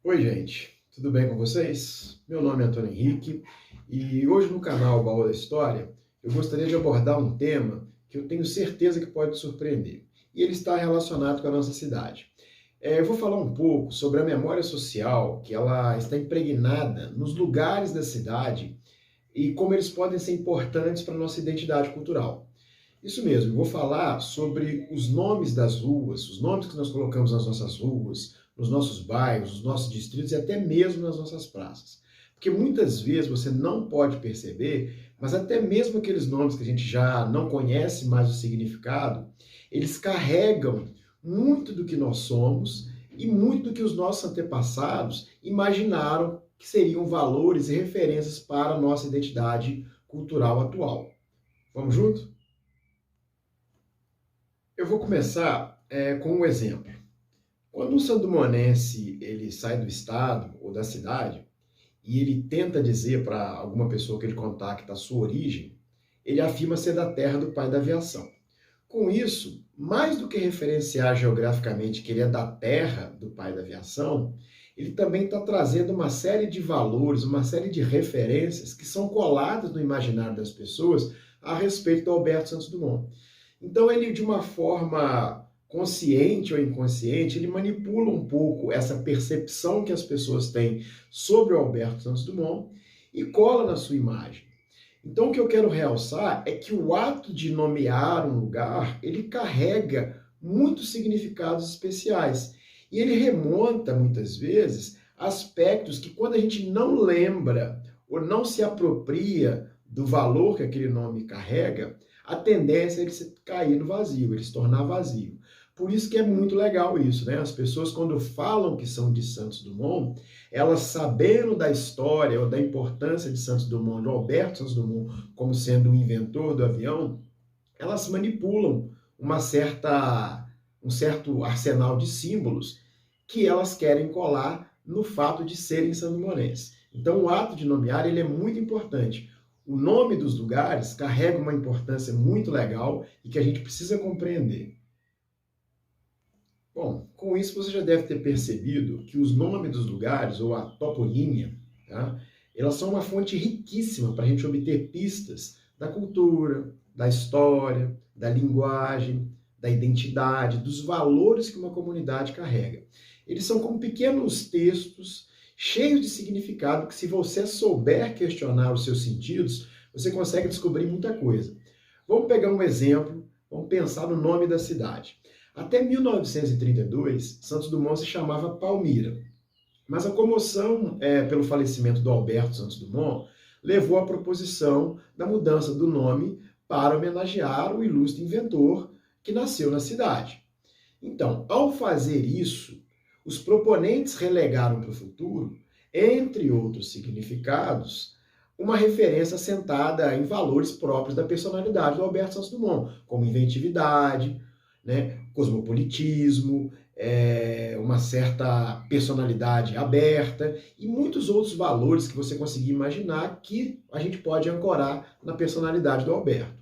Oi, gente, tudo bem com vocês? Meu nome é Antônio Henrique e hoje no canal Baú da História eu gostaria de abordar um tema que eu tenho certeza que pode surpreender e ele está relacionado com a nossa cidade. Eu vou falar um pouco sobre a memória social, que ela está impregnada nos lugares da cidade e como eles podem ser importantes para a nossa identidade cultural. Isso mesmo, eu vou falar sobre os nomes das ruas, os nomes que nós colocamos nas nossas ruas, nos nossos bairros, nos nossos distritos e até mesmo nas nossas praças. Porque muitas vezes você não pode perceber, mas até mesmo aqueles nomes que a gente já não conhece mais o significado, eles carregam muito do que nós somos e muito do que os nossos antepassados imaginaram que seriam valores e referências para a nossa identidade cultural atual. Vamos junto? Eu vou começar com um exemplo. Quando um sandomonense ele sai do estado ou da cidade e ele tenta dizer para alguma pessoa que ele contacta a sua origem, ele afirma ser da terra do pai da aviação. Com isso, mais do que referenciar geograficamente que ele é da terra do pai da aviação, ele também está trazendo uma série de valores, uma série de referências que são coladas no imaginário das pessoas a respeito do Alberto Santos Dumont. Então ele, de uma forma consciente ou inconsciente, ele manipula um pouco essa percepção que as pessoas têm sobre o Alberto Santos Dumont e cola na sua imagem. Então o que eu quero realçar é que o ato de nomear um lugar, ele carrega muitos significados especiais. E ele remonta, muitas vezes, aspectos que quando a gente não lembra ou não se apropria do valor que aquele nome carrega, a tendência é ele se cair no vazio, ele se tornar vazio. Por isso que é muito legal isso, né? As pessoas, quando falam que são de Santos Dumont, elas sabendo da história ou da importância de Santos Dumont, de Alberto Santos Dumont, como sendo o inventor do avião, elas manipulam um certo arsenal de símbolos que elas querem colar no fato de serem sandomonenses. Então, o ato de nomear ele é muito importante. O nome dos lugares carrega uma importância muito legal e que a gente precisa compreender. Bom, com isso você já deve ter percebido que os nomes dos lugares, ou a toponímia, tá? Elas são uma fonte riquíssima para a gente obter pistas da cultura, da história, da linguagem, da identidade, dos valores que uma comunidade carrega. Eles são como pequenos textos cheios de significado que, se você souber questionar os seus sentidos, você consegue descobrir muita coisa. Vamos pegar um exemplo, vamos pensar no nome da cidade. Até 1932, Santos Dumont se chamava Palmira, mas a comoção pelo falecimento do Alberto Santos Dumont levou à proposição da mudança do nome para homenagear o ilustre inventor que nasceu na cidade. Então, ao fazer isso, os proponentes relegaram para o futuro, entre outros significados, uma referência assentada em valores próprios da personalidade do Alberto Santos Dumont, como inventividade, né, cosmopolitismo, uma certa personalidade aberta e muitos outros valores que você conseguir imaginar que a gente pode ancorar na personalidade do Alberto.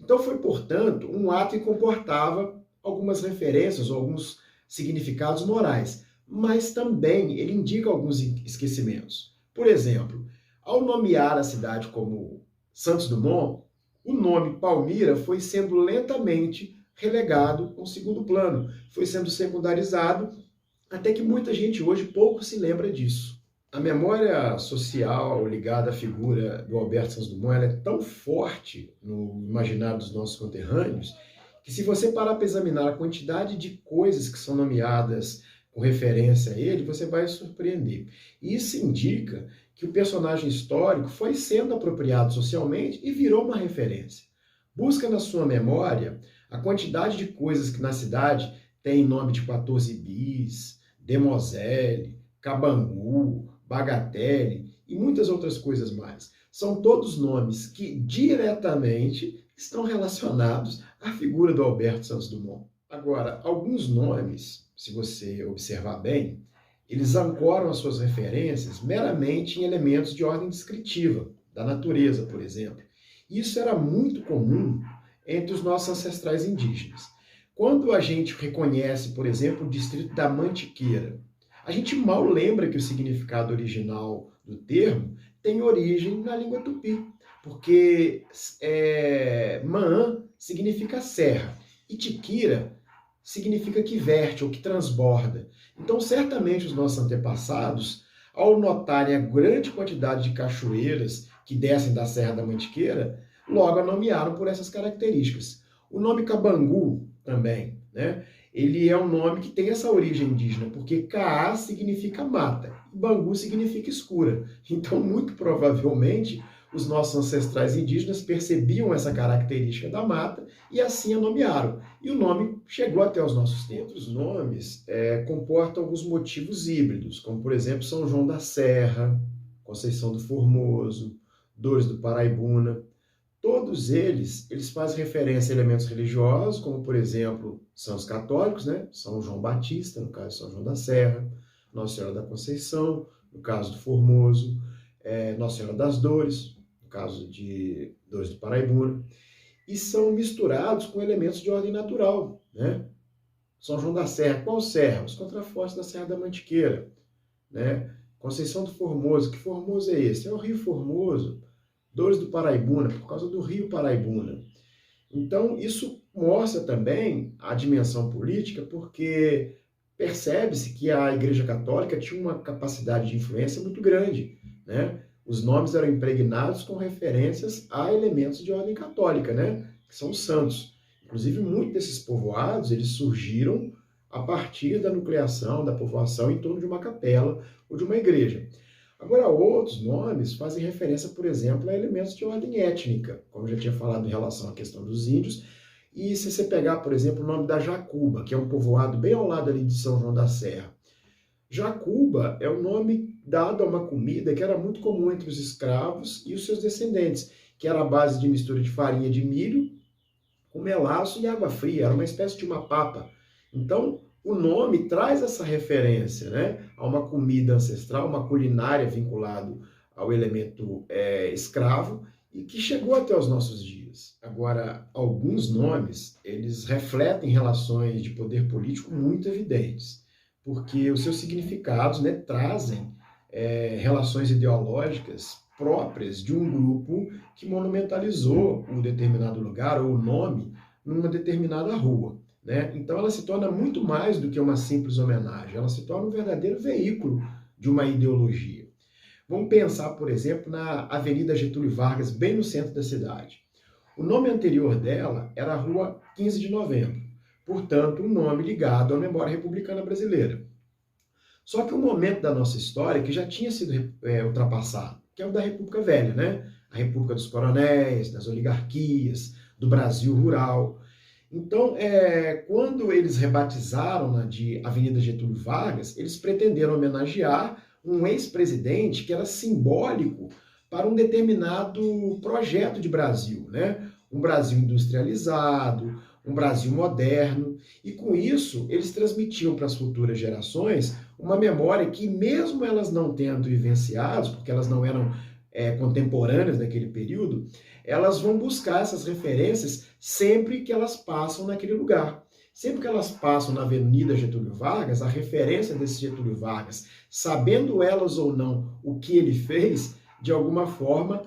Então foi, portanto, um ato que comportava algumas referências ou alguns significados morais, mas também ele indica alguns esquecimentos. Por exemplo, ao nomear a cidade como Santos Dumont, o nome Palmira foi sendo lentamente relegado a um segundo plano, foi sendo secundarizado, até que muita gente hoje pouco se lembra disso. A memória social ligada à figura do Alberto Santos Dumont ela é tão forte no imaginário dos nossos conterrâneos que, se você parar para examinar a quantidade de coisas que são nomeadas com referência a ele, você vai se surpreender. E isso indica que o personagem histórico foi sendo apropriado socialmente e virou uma referência. Busca na sua memória a quantidade de coisas que na cidade tem nome de 14 bis, Demoselle, Cabangu, Bagatelle e muitas outras coisas mais. São todos nomes que diretamente estão relacionados à figura do Alberto Santos Dumont. Agora, alguns nomes, se você observar bem, eles ancoram as suas referências meramente em elementos de ordem descritiva, da natureza, por exemplo. Isso era muito comum entre os nossos ancestrais indígenas. Quando a gente reconhece, por exemplo, o distrito da Mantiqueira, A gente mal lembra que o significado original do termo tem origem na língua tupi, porque Maã significa serra e Tiquira significa que verte ou que transborda. Então, certamente os nossos antepassados, ao notarem a grande quantidade de cachoeiras que descem da Serra da Mantiqueira, logo a nomearam por essas características. O nome Cabangu também, né? Ele é um nome que tem essa origem indígena, porque Caá significa mata, e Bangu significa escura. Então, muito provavelmente, os nossos ancestrais indígenas percebiam essa característica da mata e assim a nomearam. E o nome chegou até os nossos tempos. Os nomes comportam alguns motivos híbridos, como, por exemplo, São João da Serra, Conceição do Formoso, Dores do Paraibuna. Todos eles fazem referência a elementos religiosos, como, por exemplo, santos católicos, né? São João Batista, no caso de São João da Serra, Nossa Senhora da Conceição, no caso do Formoso, Nossa Senhora das Dores, no caso de Dores do Paraibuna, e são misturados com elementos de ordem natural, né? São João da Serra, qual serra? Os contrafortes da Serra da Mantiqueira, né? Conceição do Formoso, que Formoso é esse? É o Rio Formoso. Dores do Paraibuna, por causa do Rio Paraibuna. Então, isso mostra também a dimensão política, porque percebe-se que a Igreja Católica tinha uma capacidade de influência muito grande, né? Os nomes eram impregnados com referências a elementos de ordem católica, né? Que são os santos. Inclusive, muitos desses povoados, eles surgiram a partir da nucleação da povoação em torno de uma capela ou de uma igreja. Agora, outros nomes fazem referência, por exemplo, a elementos de ordem étnica, como eu já tinha falado em relação à questão dos índios. E se você pegar, por exemplo, o nome da Jacuba, que é um povoado bem ao lado ali de São João da Serra. Jacuba é o nome dado a uma comida que era muito comum entre os escravos e os seus descendentes, que era a base de mistura de farinha de milho com melaço e água fria, era uma espécie de uma papa. Então, o nome traz essa referência, né, a uma comida ancestral, uma culinária vinculada ao elemento escravo e que chegou até os nossos dias. Agora, alguns nomes, eles refletem relações de poder político muito evidentes, porque os seus significados, né, trazem relações ideológicas próprias de um grupo que monumentalizou um determinado lugar ou o nome numa determinada rua. Né? Então ela se torna muito mais do que uma simples homenagem, ela se torna um verdadeiro veículo de uma ideologia. Vamos pensar, por exemplo, na Avenida Getúlio Vargas, bem no centro da cidade. O nome anterior dela era a Rua 15 de Novembro, portanto, um nome ligado à memória republicana brasileira. Só que um momento da nossa história que já tinha sido ultrapassado, que é o da República Velha, né? A República dos Coronéis, das oligarquias, do Brasil rural. Então, quando eles rebatizaram de Avenida Getúlio Vargas, eles pretenderam homenagear um ex-presidente que era simbólico para um determinado projeto de Brasil, né? Um Brasil industrializado, um Brasil moderno, e com isso eles transmitiam para as futuras gerações uma memória que, mesmo elas não tendo vivenciado, porque elas não eram contemporâneas daquele período, elas vão buscar essas referências sempre que elas passam naquele lugar. Sempre que elas passam na Avenida Getúlio Vargas, a referência desse Getúlio Vargas, sabendo elas ou não o que ele fez, de alguma forma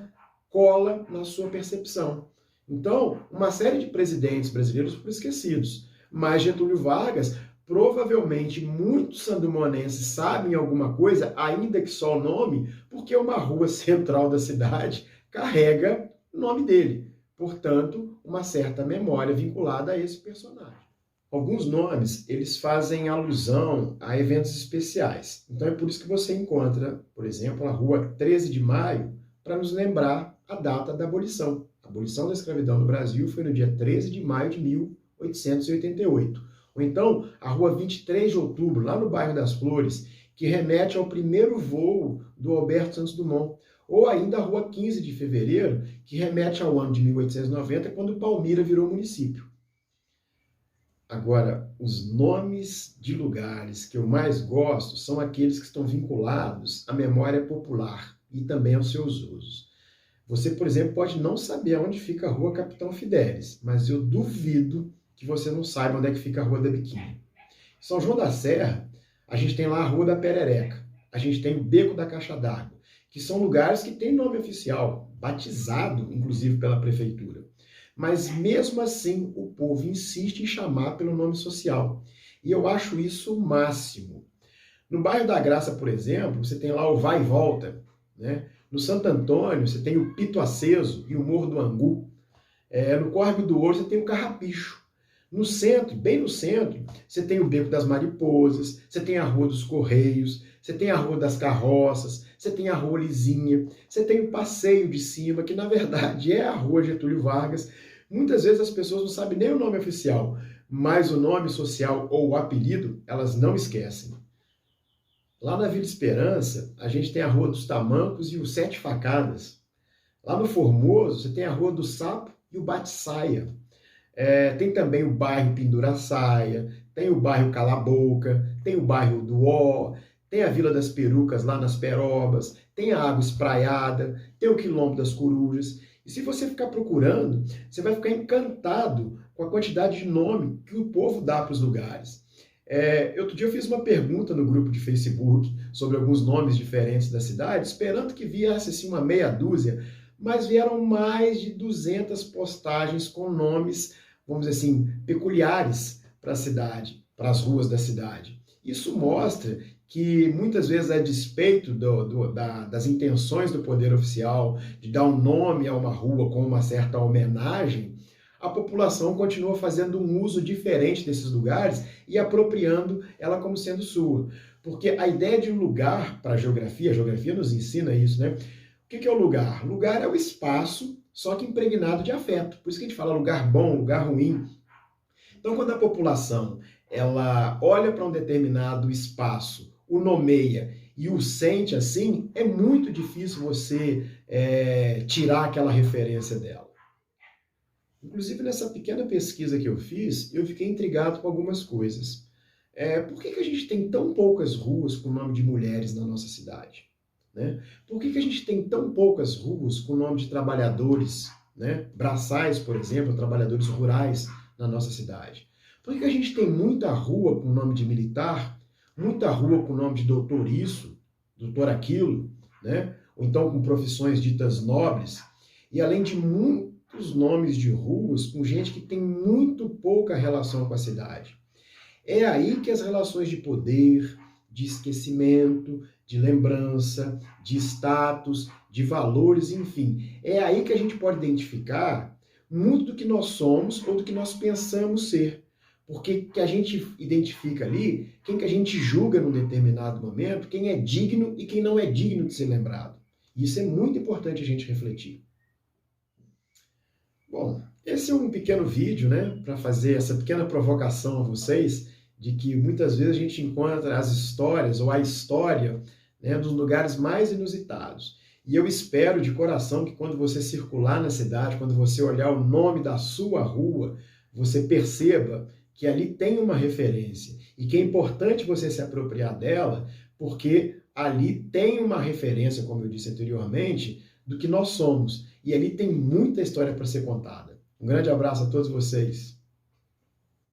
cola na sua percepção. Então, uma série de presidentes brasileiros foram esquecidos, mas Getúlio Vargas, provavelmente muitos sandomonenses sabem alguma coisa, ainda que só o nome, porque uma rua central da cidade carrega o nome dele. Portanto, uma certa memória vinculada a esse personagem. Alguns nomes, eles fazem alusão a eventos especiais. Então é por isso que você encontra, por exemplo, a Rua 13 de Maio, para nos lembrar a data da abolição. A abolição da escravidão no Brasil foi no dia 13 de maio de 1888. Ou então, a Rua 23 de Outubro, lá no bairro das Flores, que remete ao primeiro voo do Alberto Santos Dumont. Ou ainda a Rua 15 de Fevereiro, que remete ao ano de 1890, quando Palmira virou município. Agora, os nomes de lugares que eu mais gosto são aqueles que estão vinculados à memória popular e também aos seus usos. Você, por exemplo, pode não saber onde fica a Rua Capitão Fidélis, mas eu duvido que você não saiba onde é que fica a Rua da Biquíni. São João da Serra, A gente tem lá a Rua da Perereca, a gente tem o Beco da Caixa d'Água, que são lugares que têm nome oficial, batizado, inclusive, pela prefeitura. Mas, mesmo assim, o povo insiste em chamar pelo nome social. E eu acho isso o máximo. No bairro da Graça, por exemplo, você tem lá o Vai e Volta, né? No Santo Antônio, você tem o Pito Aceso e o Morro do Angu. No Córrego do Ouro, você tem o Carrapicho. No centro, bem no centro, você tem o Beco das Mariposas, você tem a Rua dos Correios, você tem a Rua das Carroças, você tem a Rua Lisinha, você tem o Passeio de Cima, que na verdade é a Rua Getúlio Vargas. Muitas vezes as pessoas não sabem nem o nome oficial, mas o nome social ou o apelido, elas não esquecem. Lá na Vila Esperança, a gente tem a Rua dos Tamancos e o Sete Facadas. Lá no Formoso, você tem a Rua do Sapo e o Bate-Saia. Tem também o bairro Pendura-Saia, tem o bairro Cala-Boca, tem o bairro do Ó, tem a Vila das Perucas lá nas Perobas, tem a Água Espraiada, tem o Quilombo das Corujas. E se você ficar procurando, você vai ficar encantado com a quantidade de nome que o povo dá para os lugares. Outro dia eu fiz uma pergunta no grupo de Facebook sobre alguns nomes diferentes da cidade, esperando que viesse assim, uma meia dúzia, mas vieram mais de 200 postagens com nomes, vamos dizer assim, peculiares para a cidade, para as ruas da cidade. Isso mostra que muitas vezes, a despeito das intenções do poder oficial de dar um nome a uma rua com uma certa homenagem, a população continua fazendo um uso diferente desses lugares e apropriando ela como sendo sua. Porque a ideia de um lugar para a geografia nos ensina isso, né? O que é o lugar? Lugar é o espaço, só que impregnado de afeto. Por isso que a gente fala lugar bom, lugar ruim. Então, quando a população ela olha para um determinado espaço, o nomeia e o sente assim, é muito difícil você tirar aquela referência dela. Inclusive, nessa pequena pesquisa que eu fiz, eu fiquei intrigado com algumas coisas. Por que a gente tem tão poucas ruas com o nome de mulheres na nossa cidade? Né? Por que a gente tem tão poucas ruas com o nome de trabalhadores, né? Braçais, por exemplo, trabalhadores rurais na nossa cidade? Por que a gente tem muita rua com o nome de militar, muita rua com o nome de doutor isso, doutor aquilo, né? Ou então com profissões ditas nobres, e além de muitos nomes de ruas com gente que tem muito pouca relação com a cidade? É aí que as relações de poder, de esquecimento, de lembrança, de status, de valores, enfim, é aí que a gente pode identificar muito do que nós somos ou do que nós pensamos ser. Porque que a gente identifica ali quem que a gente julga num determinado momento, quem é digno e quem não é digno de ser lembrado. Isso é muito importante a gente refletir. Bom, esse é um pequeno vídeo, né, para fazer essa pequena provocação a vocês, de que muitas vezes a gente encontra as histórias ou a história, né, dos lugares mais inusitados. E eu espero de coração que quando você circular na cidade, quando você olhar o nome da sua rua, você perceba que ali tem uma referência e que é importante você se apropriar dela, porque ali tem uma referência, como eu disse anteriormente, do que nós somos. E ali tem muita história para ser contada. Um grande abraço a todos vocês.